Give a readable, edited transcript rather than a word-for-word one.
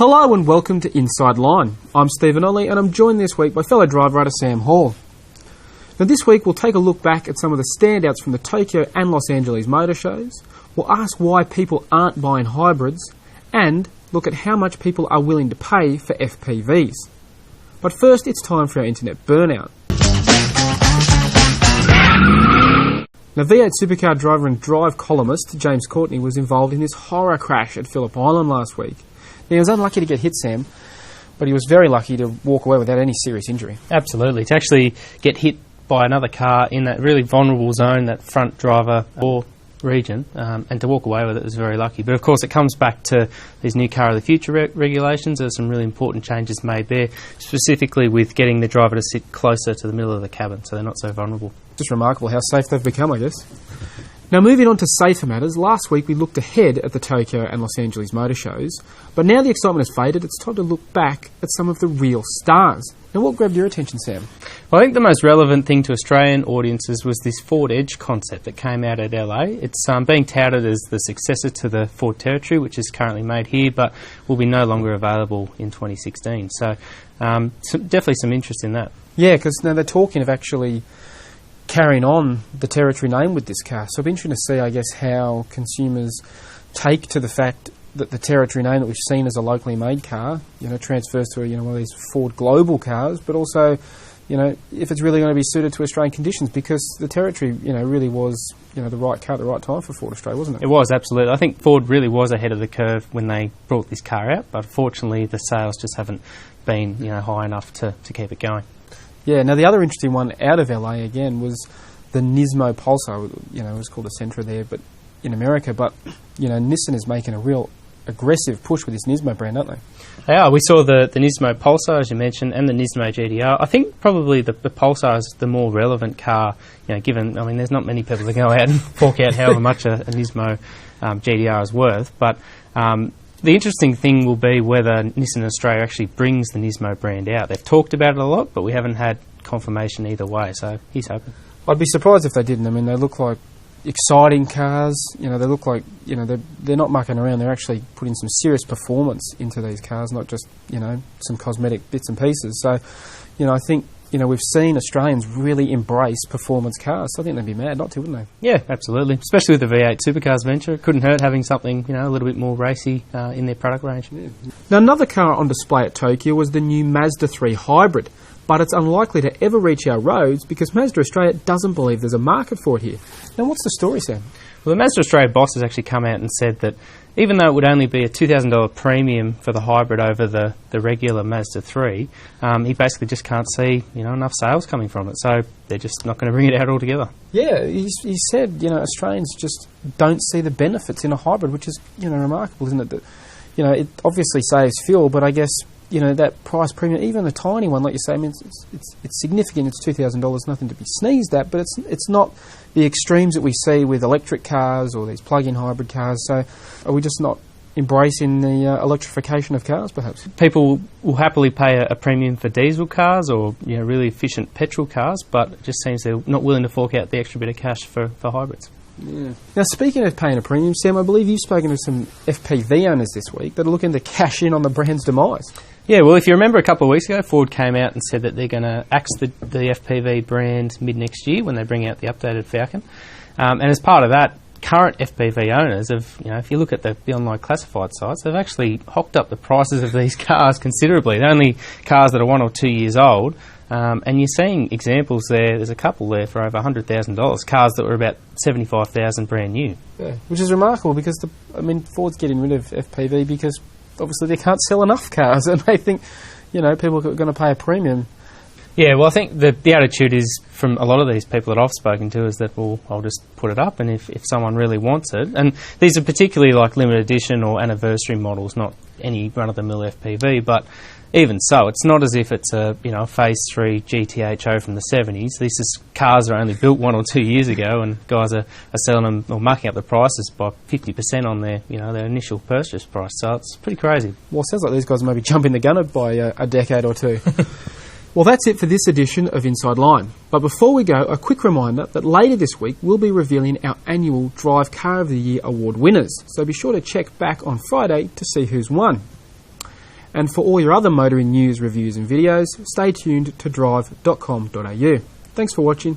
Hello and welcome to Inside Line. I'm Stephen Ollie and I'm joined this week by fellow drive writer Sam Hall. Now this week we'll take a look back at some of the standouts from the Tokyo and Los Angeles motor shows, we'll ask why people aren't buying hybrids, and look at how much people are willing to pay for FPVs. But first it's time for our internet burnout. Now V8 supercar driver and drive columnist James Courtney was involved in this horror crash at Phillip Island last week. Now, he was unlucky to get hit, Sam, but he was very lucky to walk away without any serious injury. Absolutely. To actually get hit by another car in that really vulnerable zone, that front driver or region, and to walk away with it was very lucky. But of course it comes back to these new Car of the Future regulations. There's some really important changes made there, specifically with getting the driver to sit closer to the middle of the cabin so they're not so vulnerable. Just remarkable how safe they've become, I guess. Now moving on to safer matters, last week we looked ahead at the Tokyo and Los Angeles motor shows, but now the excitement has faded, it's time to look back at some of the real stars. Now what grabbed your attention, Sam? Well, I think the most relevant thing to Australian audiences was this Ford Edge concept that came out at LA. It's being touted as the successor to the Ford Territory, which is currently made here, but will be no longer available in 2016. So definitely some interest in that. Yeah, because now they're talking of actually carrying on the Territory name with this car. So it'll be interesting to see, I guess, how consumers take to the fact that the Territory name that we've seen as a locally made car, transfers to one of these Ford Global cars, but also, if it's really going to be suited to Australian conditions, because the Territory, really was, the right car at the right time for Ford Australia, wasn't it? It was, absolutely. I think Ford really was ahead of the curve when they brought this car out, but unfortunately the sales just haven't been, high enough to keep it going. Yeah, now the other interesting one out of LA again was the Nismo Pulsar. It was called a Sentra there, but in America. But, Nissan is making a real aggressive push with this Nismo brand, aren't they? They are. We saw the Nismo Pulsar, as you mentioned, and the Nismo GTR. I think probably the Pulsar is the more relevant car, given, there's not many people that go out and fork out however much a Nismo GTR is worth. But the interesting thing will be whether Nissan Australia actually brings the Nismo brand out. They've talked about it a lot, but we haven't had confirmation either way, so he's hoping. I'd be surprised if they didn't. They look like exciting cars. They look like, they're not mucking around. They're actually putting some serious performance into these cars, not just, some cosmetic bits and pieces. So, I think, we've seen Australians really embrace performance cars. So I think they'd be mad not to, wouldn't they? Yeah, absolutely. Especially with the V8 supercars venture. It couldn't hurt having something, a little bit more racy in their product range. Yeah. Now, another car on display at Tokyo was the new Mazda 3 Hybrid, but it's unlikely to ever reach our roads because Mazda Australia doesn't believe there's a market for it here. Now, what's the story, Sam? Well, the Mazda Australia boss has actually come out and said that even though it would only be a $2,000 premium for the hybrid over the regular Mazda 3, he basically just can't see enough sales coming from it, so they're just not going to bring it out altogether. Yeah, he said Australians just don't see the benefits in a hybrid, which is remarkable, isn't it? That it obviously saves fuel, but I guess that price premium, even a tiny one, like you say, it's significant. It's $2,000, nothing to be sneezed at, but it's not the extremes that we see with electric cars or these plug-in hybrid cars. So are we just not embracing the electrification of cars, perhaps? People will happily pay a premium for diesel cars or really efficient petrol cars, but it just seems they're not willing to fork out the extra bit of cash for hybrids. Yeah. Now, speaking of paying a premium, Sam, I believe you've spoken to some FPV owners this week that are looking to cash in on the brand's demise. Yeah, well, if you remember a couple of weeks ago, Ford came out and said that they're going to axe the FPV brand mid-next year when they bring out the updated Falcon. And as part of that, current FPV owners have, if you look at the online classified sites, they've actually hocked up the prices of these cars considerably. They're only cars that are 1 or 2 years old. And you're seeing examples there, there's a couple there for over $100,000, cars that were about $75,000 brand new. Yeah, which is remarkable because, Ford's getting rid of FPV because obviously they can't sell enough cars and they think, people are going to pay a premium. Yeah, well, I think the attitude is from a lot of these people that I've spoken to is that, well, I'll just put it up, and if someone really wants it, and these are particularly like limited edition or anniversary models, not any run-of-the-mill FPV, but even so, it's not as if it's a Phase 3 GTHO from the 70s. These cars are only built 1 or 2 years ago, and guys are selling them or marking up the prices by 50% on their their initial purchase price. So it's pretty crazy. Well, it sounds like these guys may be jumping the gun by a decade or two. Well, that's it for this edition of Inside Line. But before we go, a quick reminder that later this week we'll be revealing our annual Drive Car of the Year award winners. So be sure to check back on Friday to see who's won. And for all your other motoring news, reviews and videos, stay tuned to drive.com.au. Thanks for watching.